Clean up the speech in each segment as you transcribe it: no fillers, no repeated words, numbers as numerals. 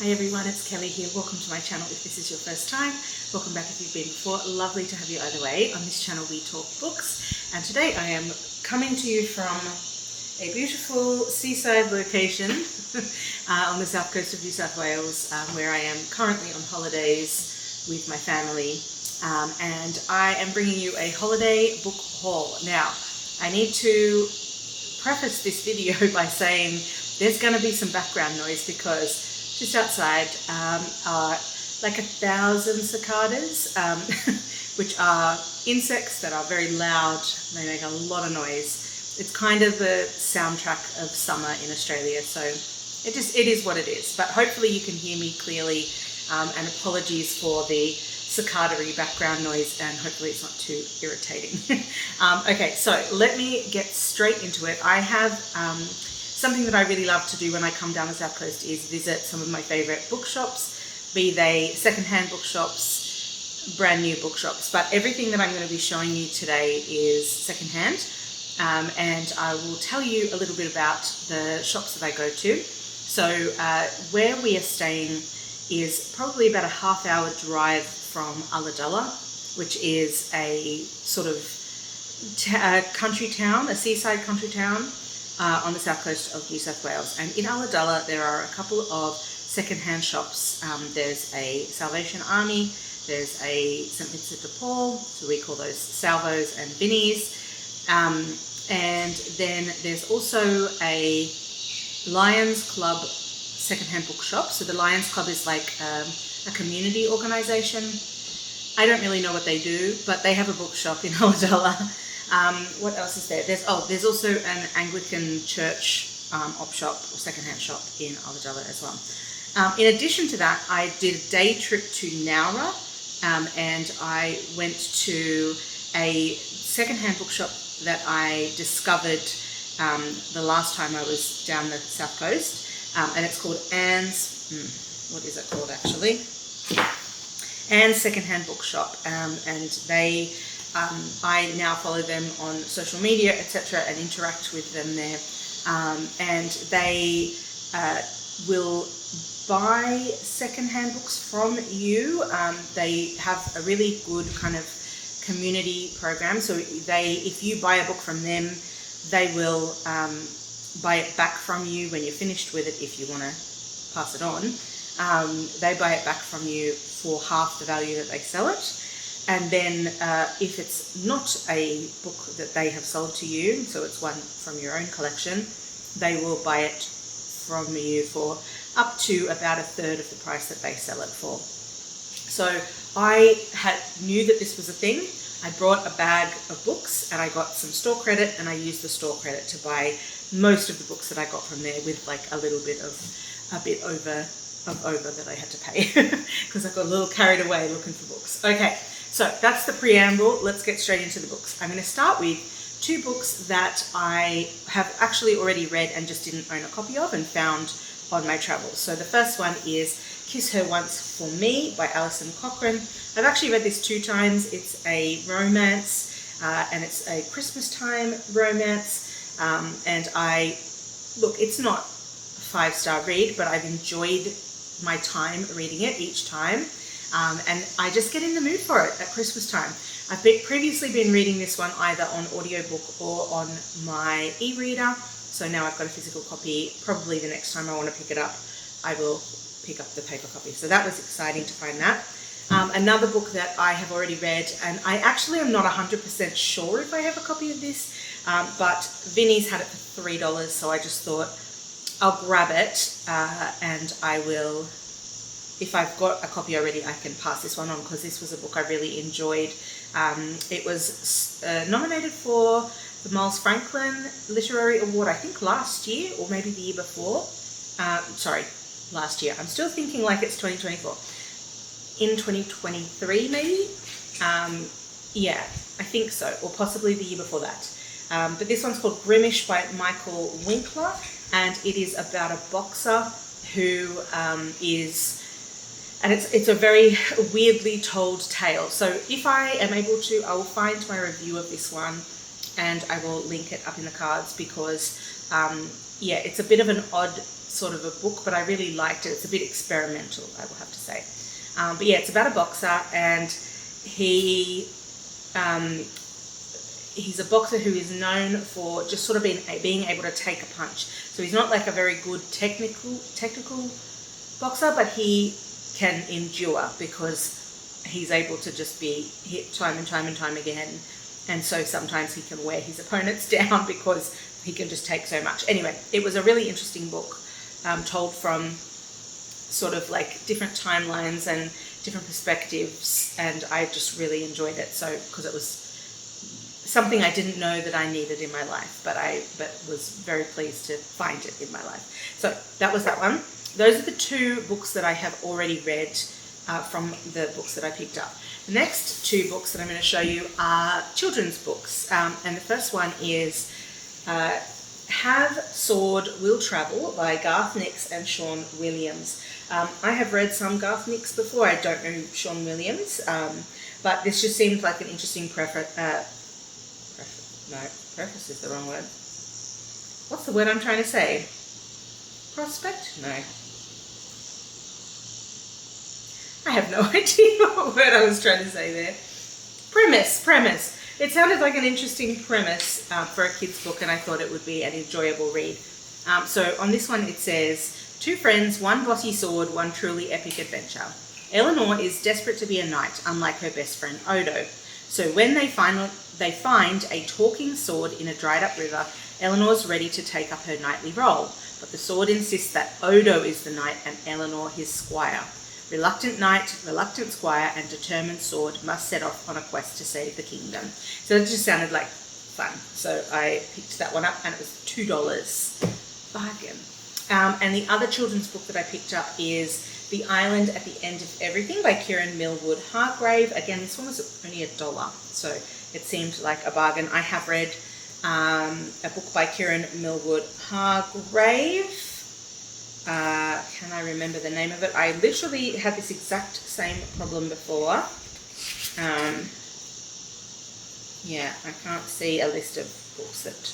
Hi everyone, it's Kelly here. Welcome to my channel if this is your first time. Welcome back if you've been before. Lovely to have you either way. On this channel we talk books, and today I am coming to you from a beautiful seaside location on the south coast of New South Wales, where I am currently on holidays with my family, and I am bringing you a holiday book haul. Now, I need to preface this video by saying there's going to be some background noise because just outside are like 1,000 cicadas, which are insects that are very loud. They make a lot of noise. It's kind of the soundtrack of summer in Australia, so it is what it is. But hopefully you can hear me clearly, and apologies for the cicada-y background noise, and hopefully it's not too irritating. Okay, so let me get straight into it. I have something that I really love to do when I come down the South Coast is visit some of my favourite bookshops, be they second-hand bookshops, brand new bookshops, but everything that I'm going to be showing you today is second-hand, and I will tell you a little bit about the shops that I go to. So where we are staying is probably about a half-hour drive from Ulladulla, which is a sort of country town, a seaside country town, on the south coast of New South Wales. And in Ulladulla there are a couple of second-hand shops. There's a Salvation Army, there's a St Vincent de Paul, so we call those Salvos and Vinnies, and then there's also a Lions Club second-hand bookshop. So the Lions Club is like a community organisation. I don't really know what they do, but they have a bookshop in Ulladulla. What else is there? There's also an Anglican church op shop or second-hand shop in Ulladulla as well. In addition to that, I did a day trip to Nowra, and I went to a second-hand bookshop that I discovered the last time I was down the south coast, and it's called Anne's. What is it called actually? Anne's Second-Hand Bookshop, and they. I now follow them on social media, etc., and interact with them there, and they will buy second-hand books from you. They have a really good kind of community program, so if you buy a book from them, they will buy it back from you when you're finished with it. If you want to pass it on, they buy it back from you for half the value that they sell it. And then if it's not a book that they have sold to you, so it's one from your own collection, they will buy it from you for up to about a third of the price that they sell it for. So I knew that this was a thing. I brought a bag of books and I got some store credit, and I used the store credit to buy most of the books that I got from there, with like a bit over that I had to pay because I got a little carried away looking for books. Okay. So that's the preamble. Let's get straight into the books. I'm going to start with two books that I have actually already read and just didn't own a copy of and found on my travels. So the first one is Kiss Her Once for Me by Alison Cochrun. I've actually read this 2 times. It's a romance, and it's a Christmas time romance, and it's not a 5-star read, but I've enjoyed my time reading it each time. And I just get in the mood for it at Christmas time. I've previously been reading this one either on audiobook or on my e-reader, so now I've got a physical copy. Probably the next time I want to pick it up, I will pick up the paper copy. So that was exciting to find that. Another book that I have already read, and I actually am not 100% sure if I have a copy of this, but Vinnie's had it for $3, so I just thought I'll grab it, and I will. If I've got a copy already, I can pass this one on, because this was a book I really enjoyed. It was nominated for the Miles Franklin Literary Award, I think last year, or maybe the year before. Sorry, last year. I'm still thinking like it's 2024. In 2023, maybe? Yeah, I think so, or possibly the year before that. But this one's called Grimmish by Michael Winkler, and it is about a boxer who and it's a very weirdly told tale. So if I am able to, I will find my review of this one and I will link it up in the cards, because yeah, it's a bit of an odd sort of a book, but I really liked it. It's a bit experimental, I will have to say. But yeah, it's about a boxer, and he's a boxer who is known for just sort of being able to take a punch. So he's not like a very good technical boxer, but he can endure because he's able to just be hit time and time and time again. And so sometimes he can wear his opponents down because he can just take so much. Anyway, it was a really interesting book, told from sort of like different timelines and different perspectives, and I just really enjoyed it. So because it was something I didn't know that I needed in my life, but was very pleased to find it in my life. So that was that one. Those are the two books that I have already read from the books that I picked up. The next two books that I'm going to show you are children's books, and the first one is Have Sword Will Travel by Garth Nix and Sean Williams. I have read some Garth Nix before. I don't know Sean Williams, but this just seemed like an interesting preface is the wrong word. What's the word I'm trying to say? Prospect? No. I have no idea what word I was trying to say there. Premise. It sounded like an interesting premise for a kid's book, and I thought it would be an enjoyable read. So on this one it says, 2 friends, 1 bossy sword, 1 truly epic adventure. Eleanor is desperate to be a knight, unlike her best friend Odo. So when they find a talking sword in a dried up river, Eleanor's ready to take up her knightly role. But the sword insists that Odo is the knight and Eleanor his squire. Reluctant knight, reluctant squire, and determined sword must set off on a quest to save the kingdom. So it just sounded like fun. So I picked that one up, and it was $2. Bargain. And the other children's book that I picked up is The Island at the End of Everything by Kiran Millwood Hargrave. Again, this one was only $1, so it seemed like a bargain. I have read a book by Kiran Millwood Hargrave. Can I remember the name of it? I literally had this exact same problem before. Yeah, I can't see a list of books that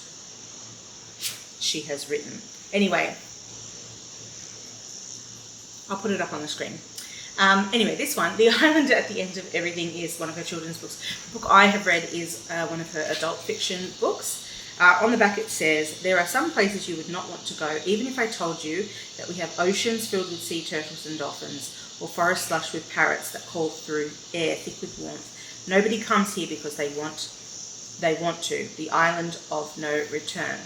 she has written. Anyway, I'll put it up on the screen. Anyway, this one, The Island at the End of Everything, is one of her children's books. The book I have read is one of her adult fiction books. On the back it says, there are some places you would not want to go, even if I told you that we have oceans filled with sea turtles and dolphins, or forests lush with parrots that call through air thick with warmth. Nobody comes here because they want to. The island of no return.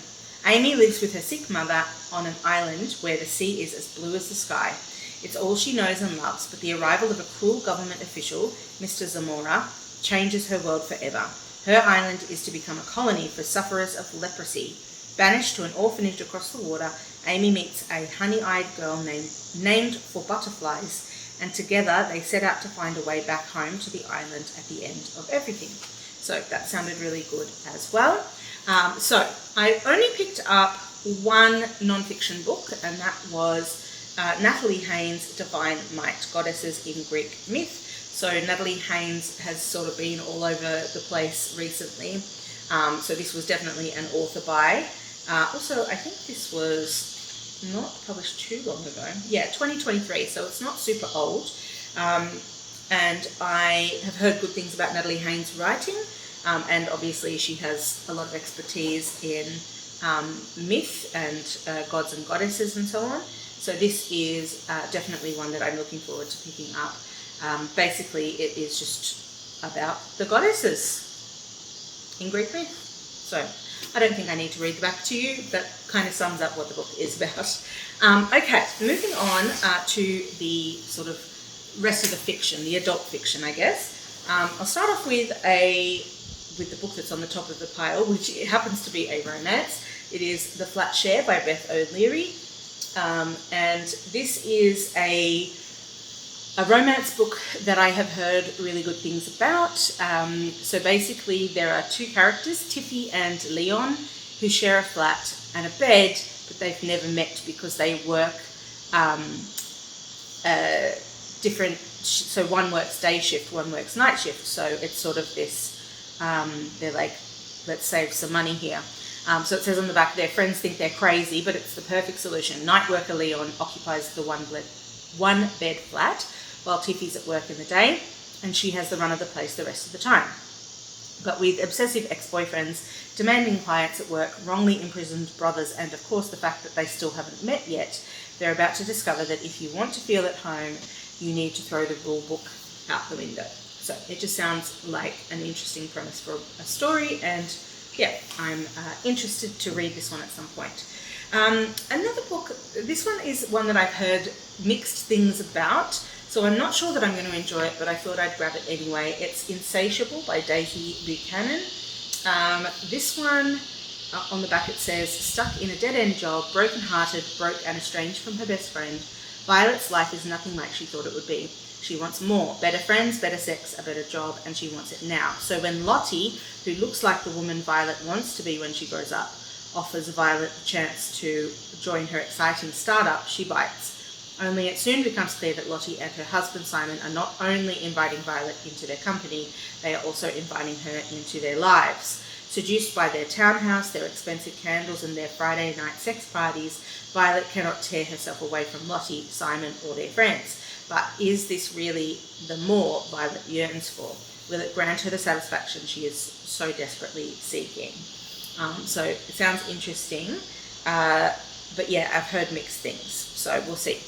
Amy lives with her sick mother on an island where the sea is as blue as the sky. It's all she knows and loves, but the arrival of a cruel government official, Mr. Zamora, changes her world forever. Her island is to become a colony for sufferers of leprosy. Banished to an orphanage across the water, Amy meets a honey-eyed girl named for butterflies, and together they set out to find a way back home to the island at the end of everything. So that sounded really good as well. So I only picked up one non-fiction book, and that was Natalie Haynes' Divine Might, Goddesses in Greek Myth. So Natalie Haynes has sort of been all over the place recently. So this was definitely an author buy. Also, I think this was not published too long ago. Yeah, 2023, so it's not super old. And I have heard good things about Natalie Haynes' writing. And obviously she has a lot of expertise in myth and gods and goddesses and so on. So this is definitely one that I'm looking forward to picking up. Basically, it is just about the goddesses in Greek myth. So I don't think I need to read the back to you. That kind of sums up what the book is about. Okay, moving on to the sort of rest of the fiction, the adult fiction, I guess. I'll start off with the book that's on the top of the pile, which happens to be a romance. It is The Flat Share by Beth O'Leary. And this is a romance book that I have heard really good things about. So basically there are 2 characters, Tiffy and Leon, who share a flat and a bed, but they've never met because they work different, so one works day shift, one works night shift. So it's sort of this, they're like, let's save some money here. So it says on the back, their friends think they're crazy, but it's the perfect solution. Night worker Leon occupies the one bed flat while Tiffy's at work in the day, and she has the run of the place the rest of the time. But with obsessive ex-boyfriends, demanding clients at work, wrongly imprisoned brothers, and of course the fact that they still haven't met yet, they're about to discover that if you want to feel at home, you need to throw the rule book out the window. So it just sounds like an interesting premise for a story, and yeah, I'm interested to read this one at some point. Another book, this one is one that I've heard mixed things about, so I'm not sure that I'm going to enjoy it, but I thought I'd grab it anyway. It's Insatiable by Daisy Buchanan. This one, on the back it says, stuck in a dead-end job, broken-hearted, broke and estranged from her best friend, Violet's life is nothing like she thought it would be. She wants more, better friends, better sex, a better job, and she wants it now. So when Lottie, who looks like the woman Violet wants to be when she grows up, offers Violet the chance to join her exciting startup, she bites. Only it soon becomes clear that Lottie and her husband Simon are not only inviting Violet into their company, they are also inviting her into their lives. Seduced by their townhouse, their expensive candles, and their Friday night sex parties, Violet cannot tear herself away from Lottie, Simon, or their friends. But is this really the more Violet yearns for? Will it grant her the satisfaction she is so desperately seeking? So it sounds interesting, but yeah, I've heard mixed things, so we'll see.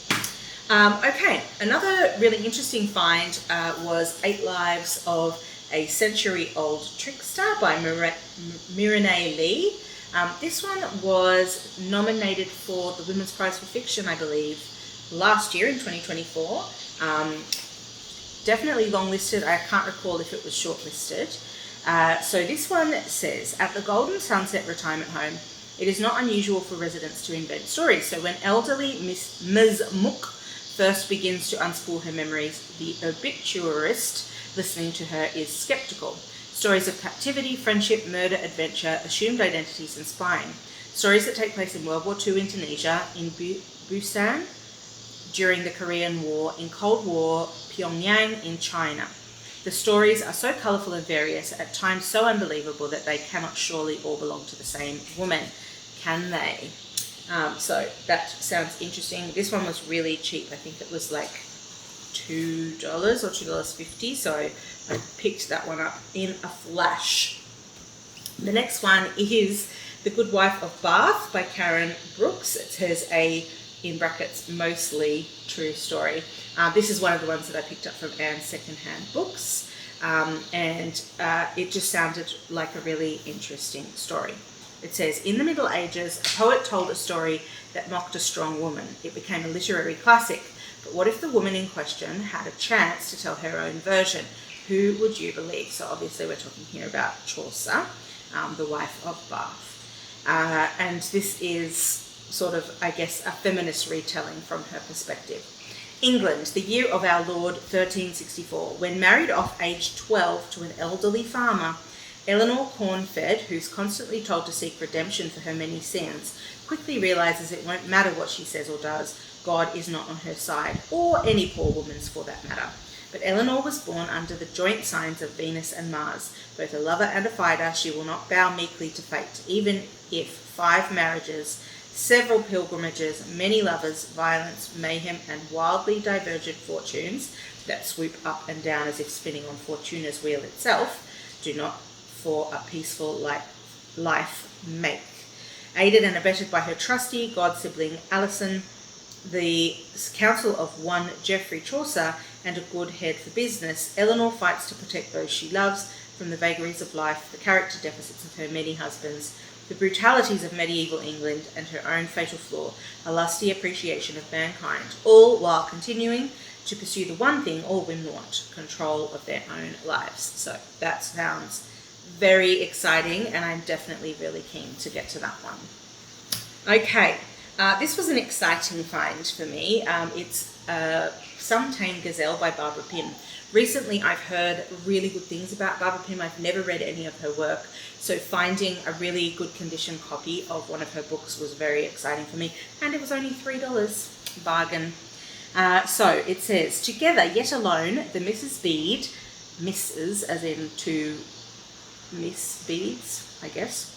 Okay, another really interesting find was 8 Lives of a Century-Old Trickster by Mirinae Lee. This one was nominated for the Women's Prize for Fiction, I believe, last year in 2024. Definitely longlisted. I can't recall if it was shortlisted. So this one says, at the Golden Sunset Retirement Home, it is not unusual for residents to invent stories. So when elderly Ms. Mook first begins to unspool her memories, the obituarist listening to her is skeptical. Stories of captivity, friendship, murder, adventure, assumed identities, and spying. Stories that take place in World War II in Tunisia, in Busan during the Korean War, in Cold War Pyongyang in China. The stories are so colourful and various, at times so unbelievable that they cannot surely all belong to the same woman, can they? So that sounds interesting. This one was really cheap. I think it was like $2 or $2.50, so I picked that one up in a flash. The next one is The Good Wife of Bath by Karen Brooks. It says a, in brackets, mostly true story. This is one of the ones that I picked up from Anne's secondhand books, and it just sounded like a really interesting story. It says, in the Middle Ages, a poet told a story that mocked a strong woman. It became a literary classic. But what if the woman in question had a chance to tell her own version? Who would you believe? So obviously we're talking here about Chaucer, the wife of Bath. And this is sort of, I guess, a feminist retelling from her perspective. England, the year of our Lord 1364, when married off aged 12 to an elderly farmer, Eleanor Cornfed, who's constantly told to seek redemption for her many sins, quickly realises it won't matter what she says or does. God is not on her side, or any poor woman's for that matter. But Eleanor was born under the joint signs of Venus and Mars. Both a lover and a fighter, she will not bow meekly to fate, even if 5 marriages, several pilgrimages, many lovers, violence, mayhem, and wildly divergent fortunes that swoop up and down as if spinning on Fortuna's wheel itself, do not for a peaceful life make. Aided and abetted by her trusty god-sibling Alison, the counsel of one Geoffrey Chaucer, and a good head for business, Eleanor fights to protect those she loves from the vagaries of life, the character deficits of her many husbands, the brutalities of medieval England, and her own fatal flaw, a lusty appreciation of mankind, all while continuing to pursue the one thing all women want, control of their own lives. So that sounds very exciting, and I'm definitely really keen to get to that one. Okay, this was an exciting find for me. It's Some Tame Gazelle by Barbara Pym. Recently, I've heard really good things about Barbara Pym. I've never read any of her work, so finding a really good condition copy of one of her books was very exciting for me, and it was only $3. Bargain. So it says, together yet alone, the Mrs. Bede, Mrs. as in two Miss Bedes, I guess,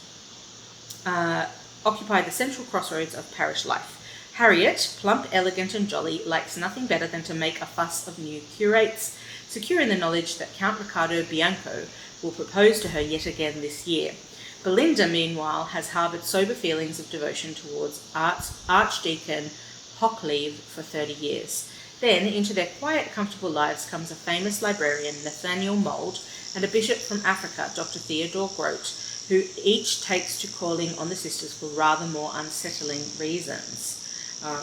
occupy the central crossroads of parish life. Harriet, plump, elegant and jolly, likes nothing better than to make a fuss of new curates, secure in the knowledge that Count Riccardo Bianco will propose to her yet again this year. Belinda, meanwhile, has harboured sober feelings of devotion towards Archdeacon Hockleave for 30 years. Then, into their quiet, comfortable lives comes a famous librarian, Nathaniel Mould, and a bishop from Africa, Dr. Theodore Grote, who each takes to calling on the sisters for rather more unsettling reasons.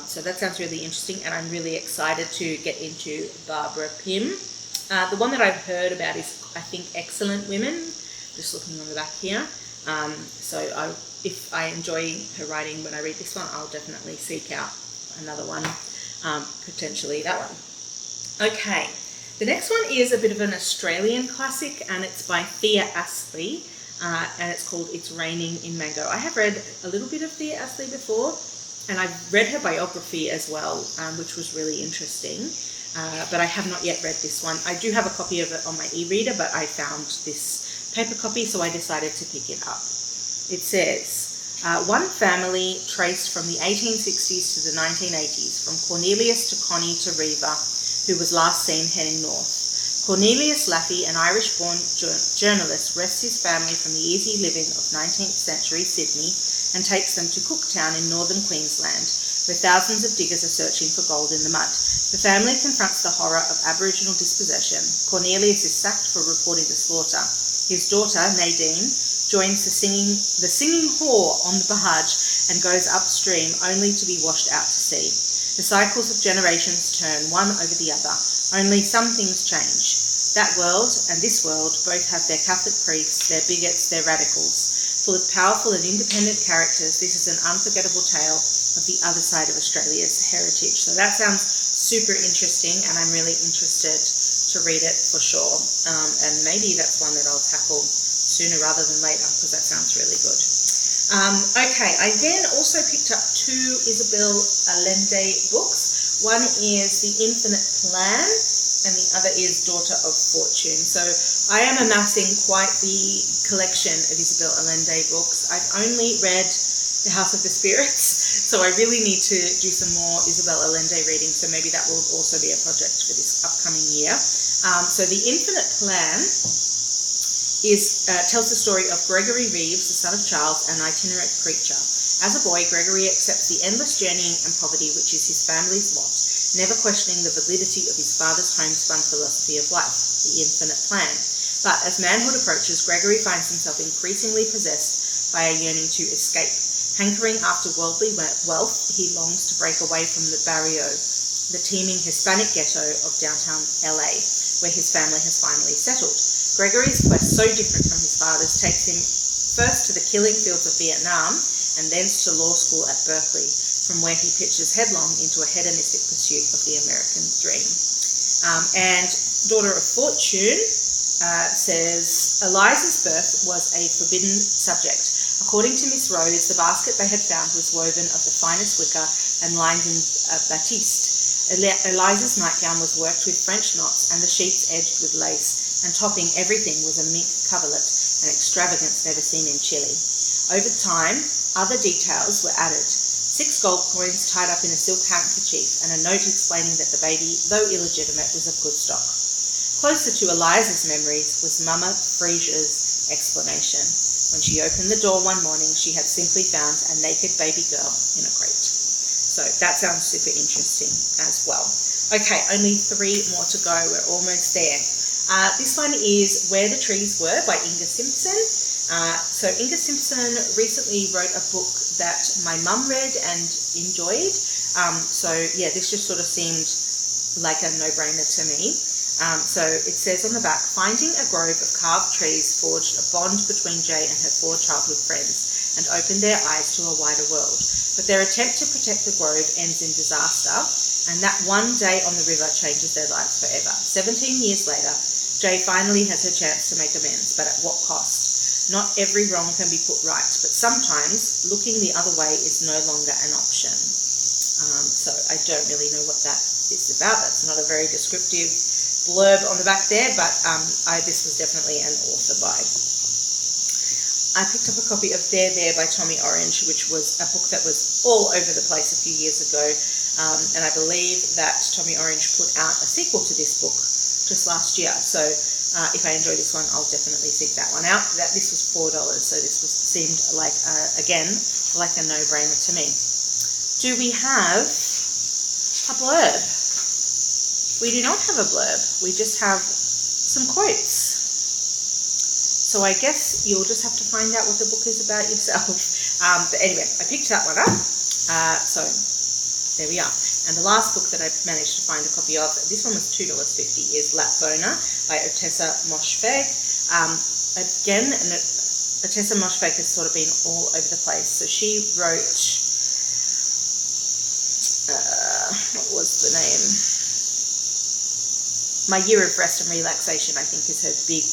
So that sounds really interesting, and I'm really excited to get into Barbara Pym. The one that I've heard about is, I think, Excellent Women. Just looking on the back here. If I enjoy her writing when I read this one, I'll definitely seek out another one, potentially that one. Okay, the next one is a bit of an Australian classic, and it's by Thea Astley, and it's called It's Raining in Mango. I have read a little bit of Thea Astley before, and I've read her biography as well, which was really interesting, but I have not yet read this one. I do have a copy of it on my e-reader, but I found this paper copy, so I decided to pick it up. It says, one family traced from the 1860s to the 1980s, from Cornelius to Connie to Reva, who was last seen heading north. Cornelius Laffey, an Irish-born journalist, wrests his family from the easy living of 19th century Sydney and takes them to Cooktown in northern Queensland, where thousands of diggers are searching for gold in the mud. The family confronts the horror of Aboriginal dispossession. Cornelius is sacked for reporting the slaughter. His daughter, Nadine, joins the singing whore on the barge and goes upstream only to be washed out to sea. The cycles of generations turn one over the other. Only some things change. That world and this world both have their Catholic priests, their bigots, their radicals. Full of powerful and independent characters, this is an unforgettable tale of the other side of Australia's heritage. So that sounds super interesting, and I'm really interested to read it for sure. And maybe that's one that I'll tackle sooner rather than later, because that sounds really good. Okay, I then also picked up two Isabel Allende books. One is The Infinite Plan, and the other is Daughter of Fortune. So I am amassing quite the collection of Isabel Allende books. I've only read The House of the Spirits, so I really need to do some more Isabel Allende reading, so maybe that will also be a project for this upcoming year. So The Infinite Plan tells the story of Gregory Reeves, the son of Charles, an itinerant preacher. As a boy, Gregory accepts the endless journeying and poverty which is his family's lot, never questioning the validity of his father's homespun philosophy of life, the infinite plan. But as manhood approaches, Gregory finds himself increasingly possessed by a yearning to escape. Hankering after worldly wealth, he longs to break away from the barrio, the teeming Hispanic ghetto of downtown LA, where his family has finally settled. Gregory's quest, so different from his father's, takes him first to the killing fields of Vietnam and thence to law school at Berkeley, from where he pitches headlong into a hedonistic pursuit of the American dream. And Daughter of Fortune says, Eliza's birth was a forbidden subject. According to Miss Rose, the basket they had found was woven of the finest wicker and lined in batiste. Eliza's nightgown was worked with French knots and the sheets edged with lace, and topping everything was a mink coverlet, an extravagance never seen in Chile. Over time, other details were added. 6 gold coins tied up in a silk handkerchief and a note explaining that the baby, though illegitimate, was of good stock. Closer to Eliza's memories was Mama Frasier's explanation. When she opened the door one morning, she had simply found a naked baby girl in a crate. So that sounds super interesting as well. Okay, only 3 more to go. We're almost there. This one is Where the Trees Were by Inga Simpson. So Inga Simpson recently wrote a book that my mum read and enjoyed. So yeah, this just sort of seemed like a no-brainer to me. So it says on the back, finding a grove of carved trees forged a bond between Jay and her 4 childhood friends and opened their eyes to a wider world. But their attempt to protect the grove ends in disaster, and that one day on the river changes their lives forever. 17 years later, Jay finally has her chance to make amends, but at what cost? Not every wrong can be put right, but sometimes looking the other way is no longer an option. So I don't really know what that is about. That's not a very descriptive blurb on the back there, but this was definitely an author buy. I picked up a copy of There by Tommy Orange, which was a book that was all over the place a few years ago. And I believe that Tommy Orange put out a sequel to this book just last year. So if I enjoy this one, I'll definitely seek that one out. This was $4, so this seemed like, again, like a no-brainer to me. Do we have a blurb? We do not have a blurb. We just have some quotes. So I guess you'll just have to find out what the book is about yourself. But anyway, I picked that one up. So there we are. And the last book that I managed to find a copy of, this one was $2.50, is Lapbona by Ottessa Moshfegh. Again, Ottessa Moshfegh has sort of been all over the place. So she wrote, what was the name? My Year of Rest and Relaxation, I think, is her big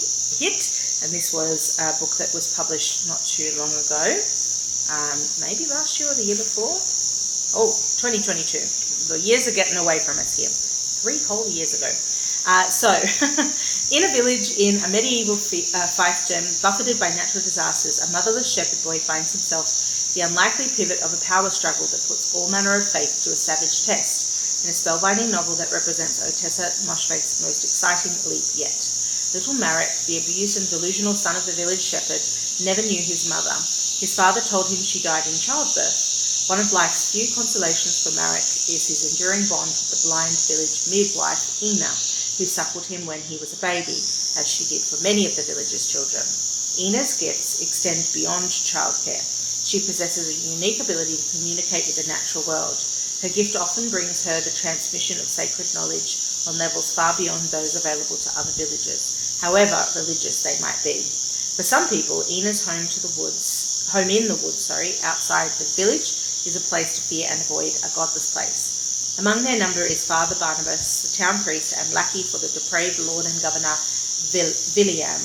hit. And this was a book that was published not too long ago. Maybe last year or the year before. 2022. The years are getting away from us here. 3 whole years ago. In a village in a medieval fiefdom, buffeted by natural disasters, a motherless shepherd boy finds himself the unlikely pivot of a power struggle that puts all manner of faith to a savage test, in a spellbinding novel that represents Ottessa Moshfegh's most exciting leap yet. Little Marek, the abused and delusional son of the village shepherd, never knew his mother. His father told him she died in childbirth. One of life's few consolations for Marek is his enduring bond with the blind village midwife, Ina, who suckled him when he was a baby, as she did for many of the village's children. Ina's gifts extend beyond childcare. She possesses a unique ability to communicate with the natural world. Her gift often brings her the transmission of sacred knowledge on levels far beyond those available to other villagers, however religious they might be. For some people, Ina's home in the woods, outside the village, is a place to fear and avoid, a godless place. Among their number is Father Barnabas, the town priest and lackey for the depraved Lord and Governor William,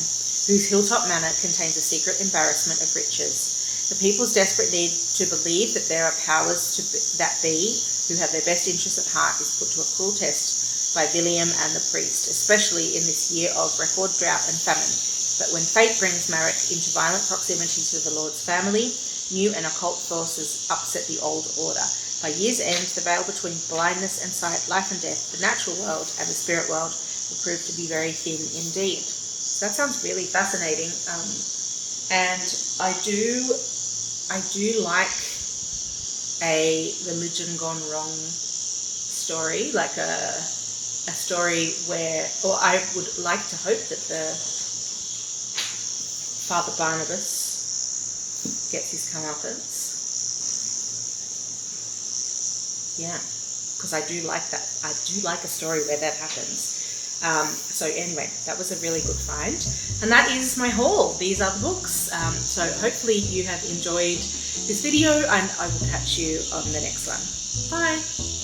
whose hilltop manor contains a secret embarrassment of riches. The people's desperate need to believe that there are powers that be, who have their best interests at heart, is put to a cruel test by William and the priest, especially in this year of record drought and famine. But when fate brings Marek into violent proximity to the Lord's family, new and occult forces upset the old order. By year's end, the veil between blindness and sight, life and death, the natural world and the spirit world will prove to be very thin indeed. So that sounds really fascinating. And I do like a religion gone wrong story, like a story where, or I would like to hope that the Father Barnabas gets his comeuppance. Yeah, because I do like that. I do like a story where that happens. So anyway, that was a really good find. And that is my haul. These are the books. So hopefully you have enjoyed this video, and I will catch you on the next one. Bye.